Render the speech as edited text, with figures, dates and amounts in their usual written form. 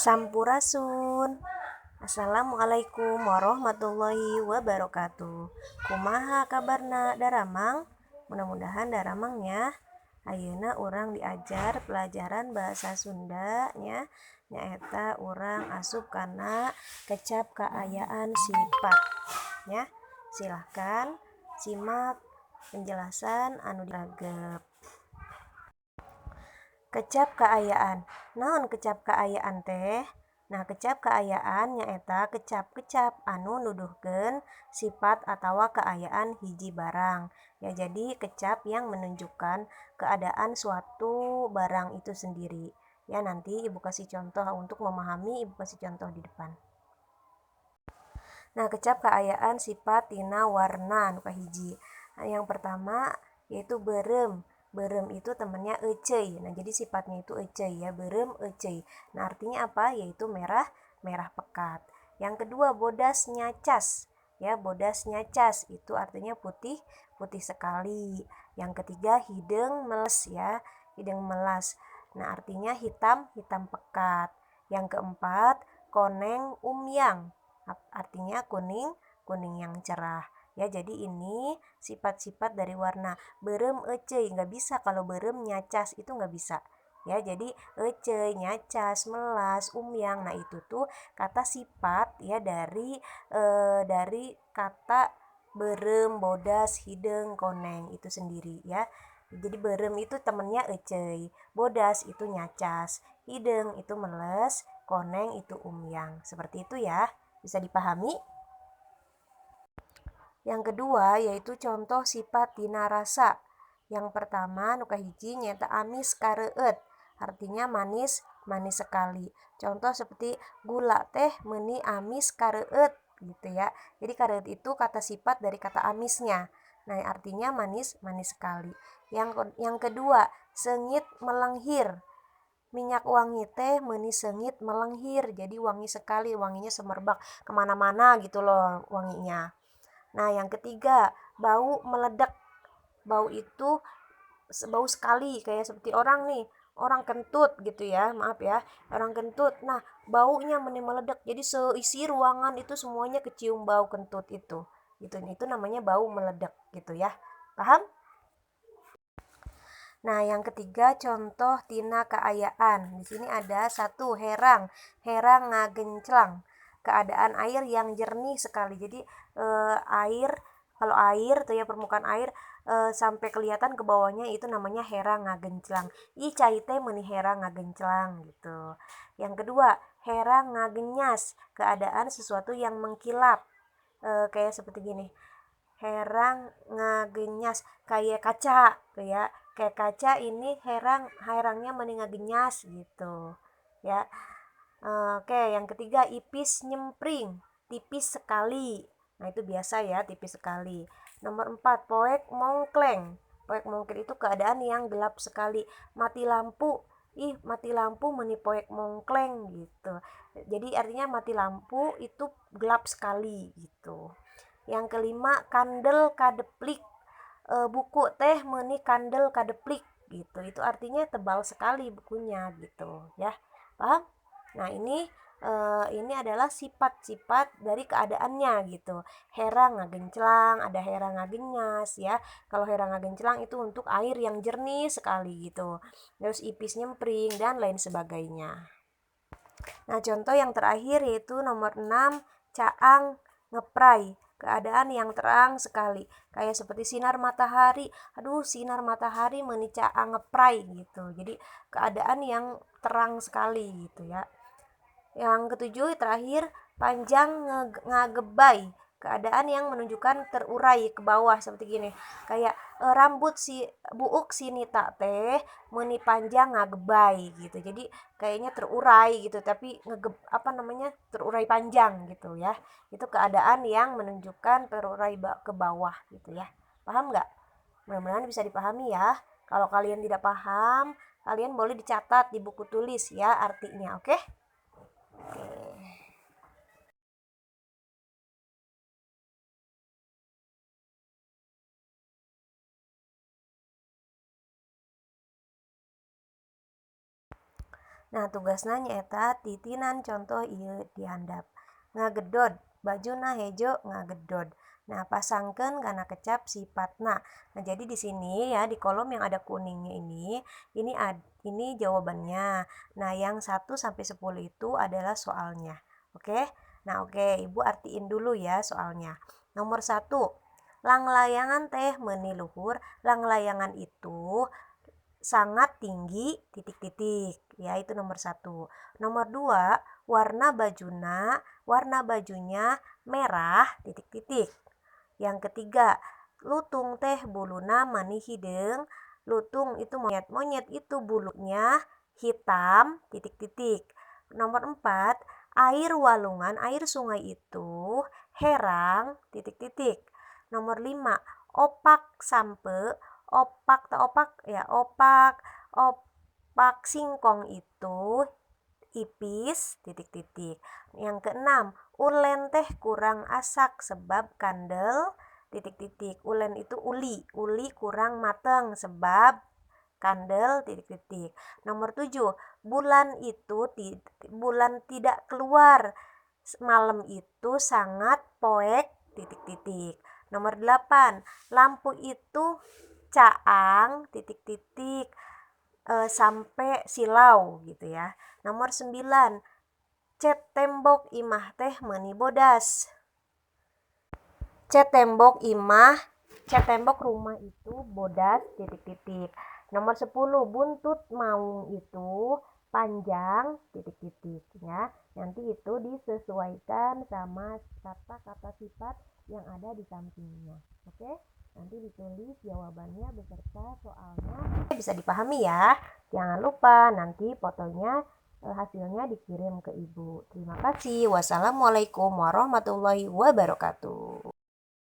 Sampurasun. Assalamualaikum warahmatullahi wabarakatuh. Kumaha kabarna daramang? Mudah-mudahan daramangnya. Ayeuna urang diajar pelajaran bahasa Sunda nya nyaeta urang asup kana kecap kaayaan sifat nya. Silahkan simak penjelasan anu diragep. Kecap kaayaan. Naon kecap kaayaan teh? Nah, kecap kaayaan nyaeta kecap-kecap anu nuduhkeun sifat atawa kaayaan hiji barang. Ya, jadi kecap yang menunjukkan keadaan suatu barang itu sendiri. Ya, nanti Ibu kasih contoh untuk memahami, Ibu kasih contoh di depan. Nah, kecap kaayaan sifat tina warna nu kahiji. Nah, yang pertama yaitu berem. Berem itu temannya ecei. Nah, jadi sifatnya itu ecei ya, berem ecei. Nah, artinya apa? Yaitu merah, merah pekat. Yang kedua bodas nyacas. Ya, bodas nyacas itu artinya putih, putih sekali. Yang ketiga hideng meles ya, hideng melas. Nah, artinya hitam, hitam pekat. Yang keempat koneng umyang. Artinya kuning, kuning yang cerah. Ya, jadi ini sifat-sifat dari warna. Berem ecei, nggak bisa kalau berem nyacas, itu nggak bisa. Ya, jadi ecei, nyacas, melas, umyang. Nah, itu tuh kata sifat ya dari kata berem, bodas, hideng, koneng itu sendiri ya. Jadi berem itu temennya ecei, bodas itu nyacas, hideng itu meles, koneng itu umyang. Seperti itu ya. Bisa dipahami? Yang kedua yaitu contoh sifat tina rasa. Yang pertama nu kahiji nyaeta amis kareueut. Artinya manis, manis sekali. Contoh seperti gula teh meuni amis kareueut gitu ya. Jadi kareueut itu kata sifat dari kata amisnya. Nah, artinya manis, manis sekali. Yang kedua, sengit melenghir. Minyak wangi teh meuni sengit melenghir, jadi wangi sekali, wanginya semerbak kemana-mana gitu loh wanginya. Nah, yang ketiga bau meledak. Bau itu bau sekali, kayak seperti orang nih, orang kentut gitu ya, maaf ya, orang kentut. Nah, baunya meledak, jadi seisi ruangan itu semuanya kecium bau kentut itu. Itu namanya bau meledak gitu ya. Paham? Nah, yang ketiga contoh tina kaayaan. Di sini ada satu herang, herang ngagenclang. Keadaan air yang jernih sekali. Jadi air, kalau air tuh ya permukaan air sampai kelihatan ke bawahnya itu namanya herang ngagenclang. Ih cai teh meuni herang ngagenclang gitu. Yang kedua, herang ngagenyas. Keadaan sesuatu yang mengkilap. Kayak seperti gini. Herang ngagenyas kayak kaca tuh ya, kayak kaca ini herangnya mending ngagenyas gitu ya. Oke, yang ketiga ipis nyempring, tipis sekali. Nah, itu biasa ya, tipis sekali. Nomor 4 poek mongkleng. Poek mongkleng itu keadaan yang gelap sekali. Mati lampu, ih mati lampu meni poek mongkleng gitu. Jadi artinya mati lampu itu gelap sekali gitu. Yang kelima kandel kadeplik. Buku teh meuni kandel kadeplik gitu. Itu artinya tebal sekali bukunya gitu ya. Paham? Nah, ini adalah sifat-sifat dari keadaannya gitu. Herang ngagenclang, ada herang ngagenyas ya. Kalau herang ngagenclang itu untuk air yang jernih sekali gitu. Terus ipis nyempring dan lain sebagainya. Nah, contoh yang terakhir yaitu nomor 6 caang ngepray. Keadaan yang terang sekali, kayak seperti sinar matahari. Aduh, sinar matahari meuni caang ngepray gitu. Jadi keadaan yang terang sekali gitu ya. Yang ketujuh terakhir panjang ngagebay. Keadaan yang menunjukkan terurai ke bawah seperti gini. Kayak rambut si buuk si Nita teh meuni panjang ngagebay gitu. Jadi kayaknya terurai gitu, tapi terurai panjang gitu ya. Itu keadaan yang menunjukkan terurai ke bawah gitu ya. Paham nggak? Mudah-mudahan bisa dipahami ya. Kalau kalian tidak paham, kalian boleh dicatat di buku tulis ya artinya, oke? Nah tugasna nyaeta titinan contoh ieu dihandap. Ngagedod, bajuna hejo ngagedod. Nah pasangkeun kana kecap sifatna. Nah jadi di sini ya di kolom yang ada kuningnya ini jawabannya. Nah yang 1 sampai 10 itu adalah soalnya. Oke? Nah oke, Ibu artiin dulu ya soalnya. Nomor 1, langlayangan teh meuni luhur. Langlayangan itu sangat tinggi titik-titik ya, itu nomor 1. Nomor 2, warna bajunya merah titik-titik. Yang ketiga, lutung teh buluna meuni hideung. Lutung itu monyet itu bulunya hitam titik-titik. Nomor 4, air walungan, air sungai itu herang titik-titik. Nomor 5, opak sampe, opak singkong itu ipis titik-titik. Yang keenam, ulen teh kurang asak sebab kandel titik-titik. Ulen itu uli kurang mateng sebab kandel titik-titik. Nomor 7, bulan tidak keluar malam itu sangat poek titik-titik. Nomor 8, lampu itu caang titik-titik sampai silau gitu ya. Nomor 9, cat tembok imah teh meuni bodas. Cat tembok rumah itu bodas titik-titik. Nomor 10, buntut maung itu panjang titik-titik ya. Nanti itu disesuaikan sama kata-kata sifat yang ada di sampingnya. Oke? Nanti ditulis jawabannya beserta soalnya. Bisa dipahami ya. Jangan lupa nanti fotonya hasilnya dikirim ke Ibu. Terima kasih. Wassalamualaikum warahmatullahi wabarakatuh.